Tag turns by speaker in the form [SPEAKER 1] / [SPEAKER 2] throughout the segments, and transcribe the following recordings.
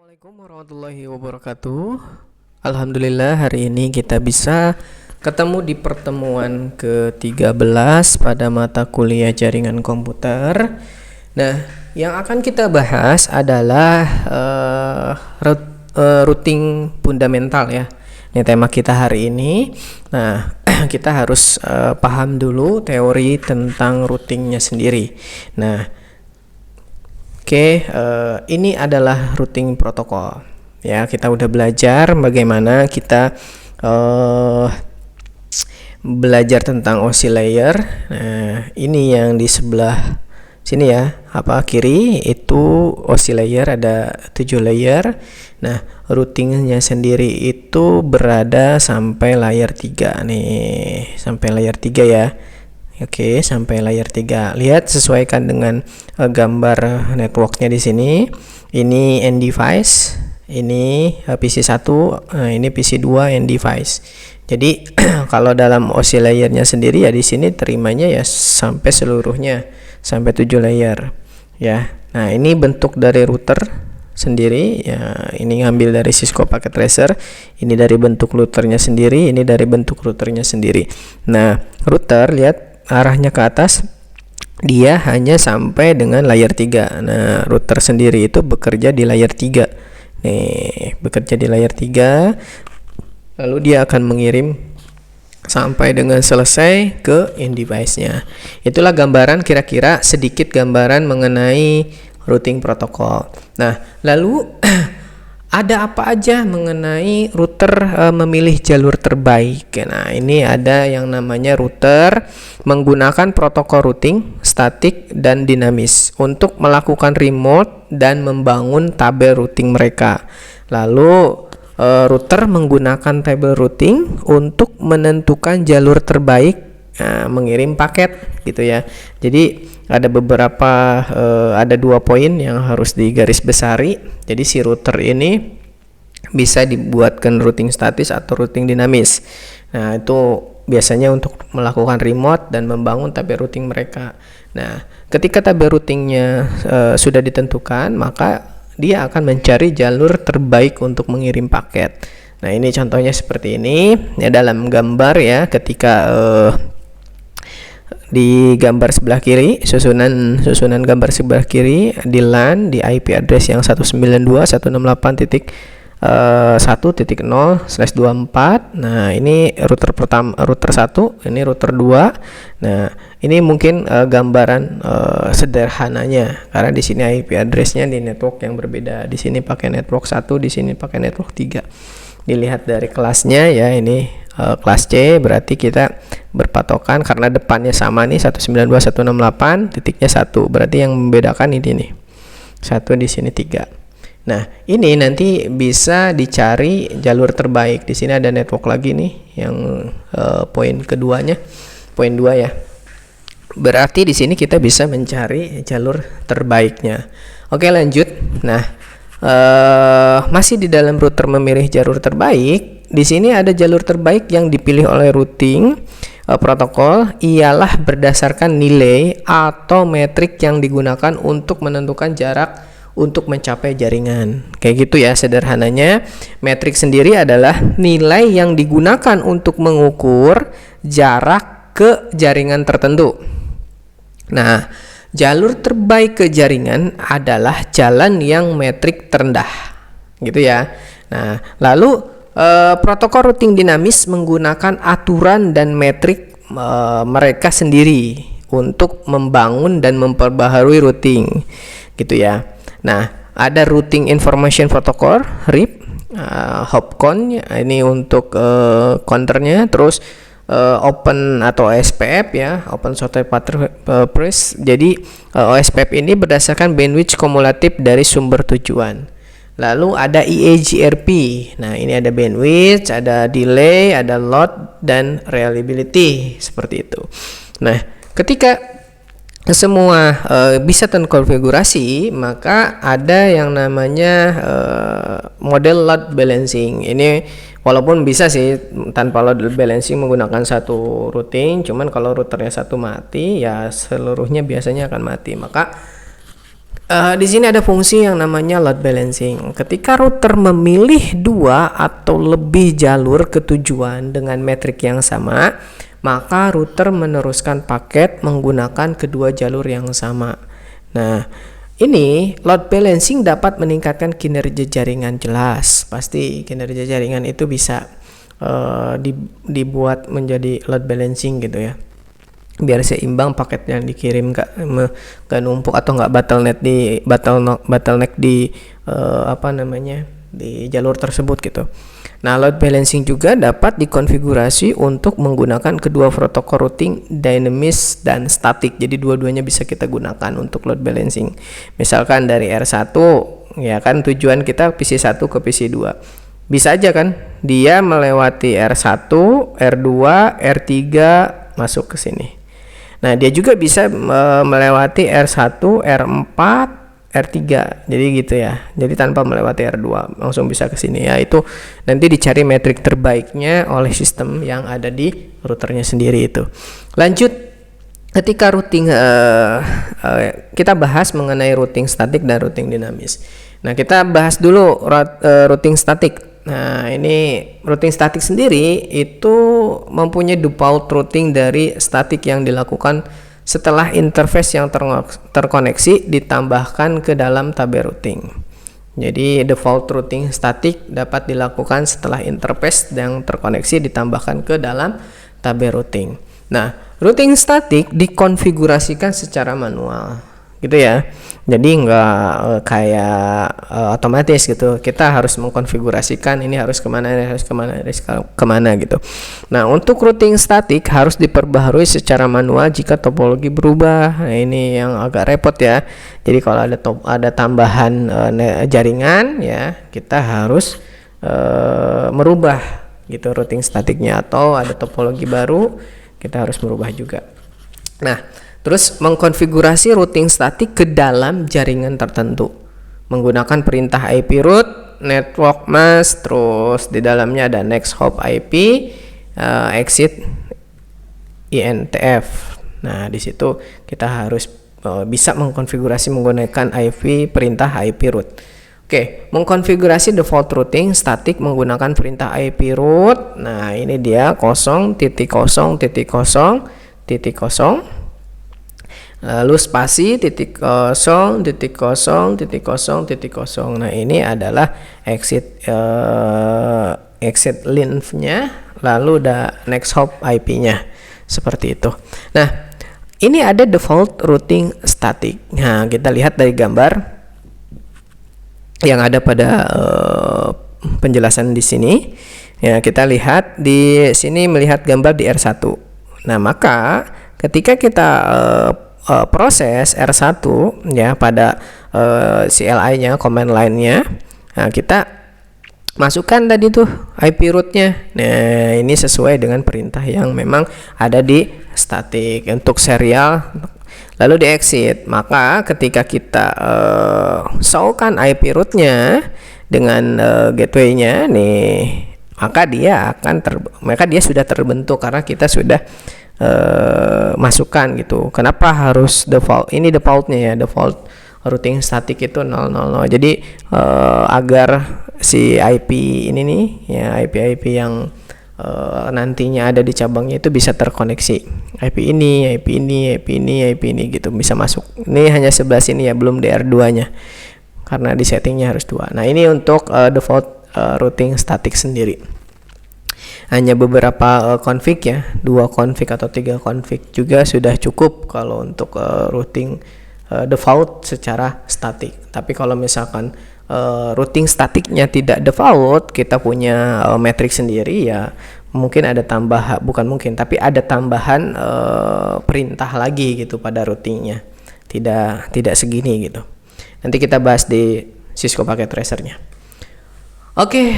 [SPEAKER 1] Assalamualaikum warahmatullahi wabarakatuh. Alhamdulillah hari ini kita bisa ketemu di pertemuan ke-13 pada mata kuliah jaringan komputer. Nah, yang akan kita bahas adalah routing fundamental ya. Ini tema kita hari ini. Nah, kita harus paham dulu teori tentang routingnya sendiri. Nah, ini adalah routing protokol. Ya, kita udah belajar bagaimana kita belajar tentang OSI layer. Nah, ini yang di sebelah sini ya, kiri itu OSI layer, ada 7 layer. Nah, routingnya sendiri itu berada sampai layer 3 nih, sampai layer 3 ya. Oke, sampai layer 3. Lihat, sesuaikan dengan gambar networknya di sini. Ini end device, ini PC1, ini PC2 end device. Jadi kalau dalam OSI layernya sendiri ya di sini terimanya ya sampai seluruhnya, sampai 7 layer ya. Nah, ini bentuk dari router sendiri ya, ini ngambil dari Cisco Packet Tracer, ini dari bentuk routernya sendiri, ini dari bentuk routernya sendiri. Nah, router lihat arahnya ke atas, dia hanya sampai dengan layer 3. Nah, router sendiri itu bekerja di layer 3 nih, bekerja di layer 3, lalu dia akan mengirim sampai dengan selesai ke end device nya. Itulah gambaran, kira-kira sedikit gambaran mengenai routing protokol. Nah, lalu ada apa aja mengenai router memilih jalur terbaik. Nah, ini ada yang namanya router menggunakan protokol routing statik dan dinamis untuk melakukan remote dan membangun tabel routing mereka. Lalu router menggunakan tabel routing untuk menentukan jalur terbaik mengirim paket gitu ya. Jadi ada beberapa ada 2 poin yang harus digarisbesari. Jadi si router ini bisa dibuatkan routing statis atau routing dinamis. Nah, itu biasanya untuk melakukan remote dan membangun tabel routing mereka. Nah, ketika tabel routingnya sudah ditentukan, maka dia akan mencari jalur terbaik untuk mengirim paket. Nah, ini contohnya seperti ini ya dalam gambar ya, ketika di gambar sebelah kiri, susunan gambar sebelah kiri di LAN di IP address yang 192.168.1.0/24. Nah, ini router pertama, router 1, ini router 2. Nah, ini mungkin gambaran sederhananya karena di sini IP addressnya di network yang berbeda. Di sini pakai network 1, di sini pakai network 3. Dilihat dari kelasnya ya, ini kelas C, berarti kita berpatokan karena depannya sama nih, 192.168, titiknya 1, berarti yang membedakan ini nih 1, di sini 3. Nah, ini nanti bisa dicari jalur terbaik. Di sini ada network lagi nih yang poin keduanya, poin 2 ya. Berarti di sini kita bisa mencari jalur terbaiknya. Oke, lanjut. Nah, masih di dalam router memilih jalur terbaik. Di sini ada jalur terbaik yang dipilih oleh routing protokol ialah berdasarkan nilai atau metrik yang digunakan untuk menentukan jarak untuk mencapai jaringan. Kayak gitu ya sederhananya. Metrik sendiri adalah nilai yang digunakan untuk mengukur jarak ke jaringan tertentu. Nah, jalur terbaik ke jaringan adalah jalan yang metrik terendah. Gitu ya. Nah, lalu protokol routing dinamis menggunakan aturan dan metrik mereka sendiri untuk membangun dan memperbaharui routing gitu ya. Nah, ada routing information protocol RIP, hopcon ini untuk counternya, terus open atau OSPF ya, open shortwave path. Jadi OSPF ini berdasarkan bandwidth kumulatif dari sumber tujuan. Lalu ada EAGRP. Nah, ini ada bandwidth, ada delay, ada load, dan reliability seperti itu. Nah, ketika semua bisa terkonfigurasi, maka ada yang namanya model load balancing. Ini walaupun bisa sih tanpa load balancing menggunakan satu routing, cuman kalau routernya satu mati ya seluruhnya biasanya akan mati. Maka Di sini ada fungsi yang namanya load balancing. Ketika router memilih 2 atau lebih jalur ke tujuan dengan metrik yang sama, maka router meneruskan paket menggunakan kedua jalur yang sama. Nah, ini load balancing dapat meningkatkan kinerja jaringan. Jelas, pasti kinerja jaringan itu bisa dibuat menjadi load balancing gitu ya, biar seimbang paket yang dikirim, gak numpuk atau nggak bottleneck di di jalur tersebut gitu. Nah, load balancing juga dapat dikonfigurasi untuk menggunakan kedua protokol routing dynamic dan static. Jadi dua-duanya bisa kita gunakan untuk load balancing. Misalkan dari R1 ya kan, tujuan kita PC1 ke PC2. Bisa aja kan dia melewati R1, R2, R3 masuk ke sini. Nah, dia juga bisa melewati R1, R4, R3. Jadi gitu ya. Jadi tanpa melewati R2 langsung bisa ke sini ya. Itu nanti dicari metrik terbaiknya oleh sistem yang ada di routernya sendiri itu. Lanjut, ketika routing kita bahas mengenai routing statik dan routing dinamis. Nah, kita bahas dulu routing statik. Nah, ini routing statik sendiri itu mempunyai default routing dari statik yang dilakukan setelah interface yang terkoneksi ditambahkan ke dalam tabel routing. Jadi default routing statik dapat dilakukan setelah interface yang terkoneksi ditambahkan ke dalam tabel routing. Nah, routing statik dikonfigurasikan secara manual gitu ya. Jadi nggak kayak otomatis gitu. Kita harus mengkonfigurasikan ini harus kemana gitu. Nah, untuk routing statik harus diperbaharui secara manual jika topologi berubah. Nah, ini yang agak repot ya. Jadi kalau ada tambahan jaringan ya, kita harus merubah gitu routing statiknya, atau ada topologi baru kita harus merubah juga. Nah, terus mengkonfigurasi routing statik ke dalam jaringan tertentu menggunakan perintah IP root, network mask, terus di dalamnya ada next hop IP, exit INTF. Nah, di situ kita harus bisa mengkonfigurasi menggunakan IP perintah IP root. Oke, mengkonfigurasi default routing statik menggunakan perintah IP root. Nah, ini dia 0.0.0.0, lalu spasi .0.0.0.0. Nah, ini adalah exit length-nya, lalu ada next hop IP-nya seperti itu. Nah, ini ada default routing static. Nah, kita lihat dari gambar yang ada pada penjelasan di sini. Ya, kita lihat di sini melihat gambar di R1. Nah, maka ketika kita proses R1 ya pada CLI-nya, command line-nya, nah, kita masukkan tadi tuh IP root-nya. Nah, ini sesuai dengan perintah yang memang ada di static untuk serial, lalu di exit. Maka ketika kita show-kan IP root-nya dengan gateway-nya nih, maka dia sudah terbentuk karena kita sudah masukkan gitu. Kenapa harus default? Ini defaultnya ya, default routing static itu 000. Jadi agar si IP ini nih ya, IP yang nantinya ada di cabangnya itu bisa terkoneksi. IP ini gitu bisa masuk. Ini hanya sebelah sini ya, belum DR2-nya. Karena di settingnya harus 2. Nah, ini untuk default routing static sendiri. Hanya beberapa config ya, 2 config atau 3 config juga sudah cukup kalau untuk routing default secara statik. Tapi kalau misalkan routing statiknya tidak default, kita punya metrik sendiri ya, mungkin ada tapi ada tambahan perintah lagi gitu pada routingnya, tidak segini gitu. Nanti kita bahas di Cisco Packet Tracer-nya. Oke,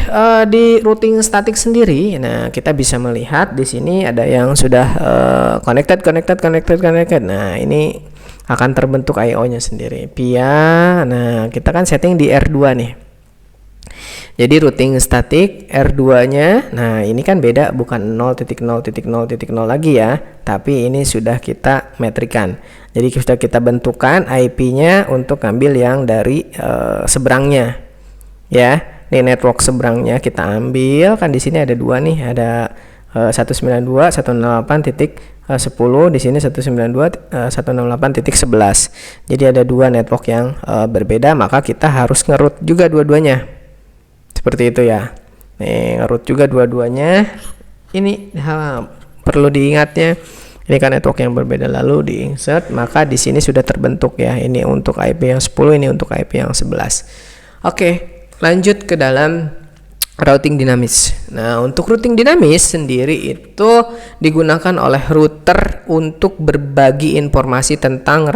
[SPEAKER 1] di routing statik sendiri, nah kita bisa melihat di sini ada yang sudah connected. Nah, ini akan terbentuk I/O-nya sendiri via, nah kita kan setting di R2 nih. Jadi routing statik R2-nya, nah ini kan beda, bukan 0.0.0.0 lagi ya, tapi ini sudah kita metrikan. Jadi sudah kita bentukan IP-nya untuk ambil yang dari seberangnya, ya. Ini network seberangnya kita ambil, kan di sini ada dua nih, ada 192.168.10, di sini 192.168.11. Jadi ada dua network yang berbeda, maka kita harus nge-route juga dua-duanya. Seperti itu ya. Nih, nge-route juga dua-duanya. Ini perlu diingatnya. Ini kan network yang berbeda, lalu di-insert, maka di sini sudah terbentuk ya. Ini untuk IP yang 10, ini untuk IP yang 11. Oke, lanjut ke dalam routing dinamis. Nah, untuk routing dinamis sendiri itu digunakan oleh router untuk berbagi informasi tentang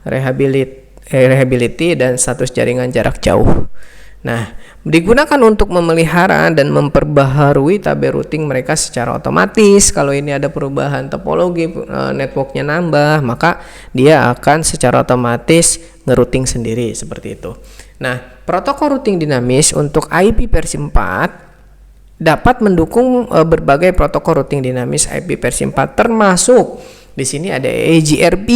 [SPEAKER 1] reliability dan status jaringan jarak jauh. Nah, digunakan untuk memelihara dan memperbaharui tabel routing mereka secara otomatis. Kalau ini ada perubahan topologi, networknya nambah, maka dia akan secara otomatis ngerouting sendiri seperti itu. Nah, protokol routing dinamis untuk IP versi 4 dapat mendukung berbagai protokol routing dinamis IP versi 4, termasuk di sini ada EGRP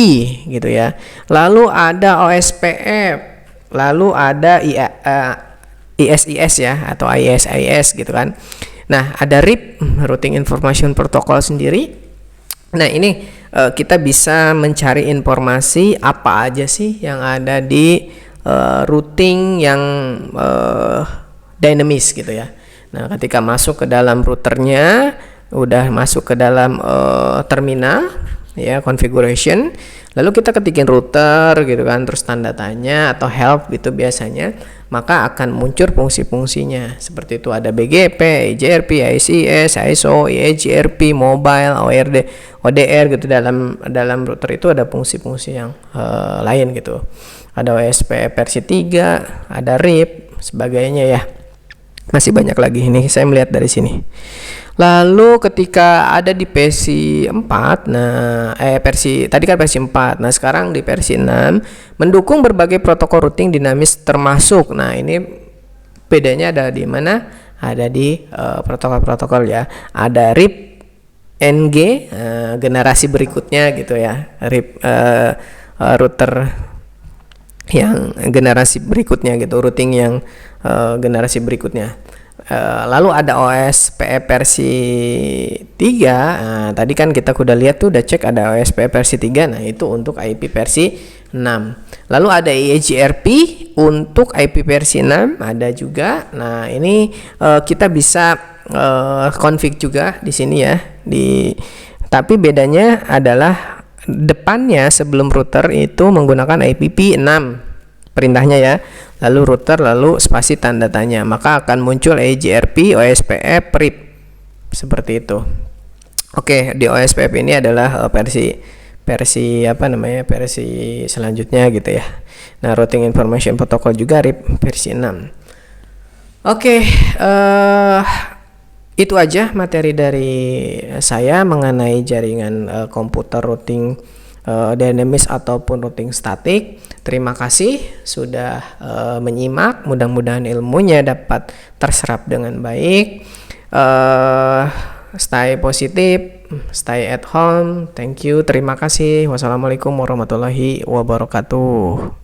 [SPEAKER 1] gitu ya. Lalu ada OSPF, lalu ada ISIS ya, atau ISIS gitu kan. Nah, ada RIP, Routing Information Protocol sendiri. Nah, ini kita bisa mencari informasi apa aja sih yang ada di routing yang dinamis gitu ya. Nah, ketika masuk ke dalam routernya, udah masuk ke dalam terminal ya, configuration, lalu kita ketikin router gitu kan, terus tanda tanya atau help gitu biasanya, maka akan muncul fungsi-fungsinya seperti itu. Ada BGP, EGRP, ICS, ISO, EGRP, mobile, ODR gitu. Dalam router itu ada fungsi-fungsi yang lain gitu. Ada OSPF versi 3, ada RIP, sebagainya ya. Masih banyak lagi, ini saya melihat dari sini. Lalu ketika ada di versi 4, nah tadi kan versi 4. Nah, sekarang di versi 6 mendukung berbagai protokol routing dinamis termasuk. Nah, ini bedanya ada di mana? Ada di protokol-protokol ya. Ada RIP NG generasi berikutnya gitu ya. RIP router yang generasi berikutnya gitu, routing yang generasi berikutnya. Lalu ada OSPF versi 3. Nah, tadi kan kita udah lihat tuh, udah cek ada OSPF versi 3. Nah, itu untuk IP versi 6. Lalu ada EGRP untuk IP versi 6, ada juga. Nah, ini kita bisa config juga di sini ya. Tapi bedanya adalah depannya sebelum router itu menggunakan IPv6 perintahnya ya, lalu router, lalu spasi tanda tanya, maka akan muncul EGRP, OSPF, RIP seperti itu. Oke, di OSPF ini adalah versi selanjutnya gitu ya. Nah, Routing Information Protocol juga RIP versi 6. Oke, itu aja materi dari saya mengenai jaringan komputer routing dinamis ataupun routing statik. Terima kasih sudah menyimak. Mudah-mudahan ilmunya dapat terserap dengan baik. Stay positif, stay at home. Thank you. Terima kasih. Wassalamualaikum warahmatullahi wabarakatuh.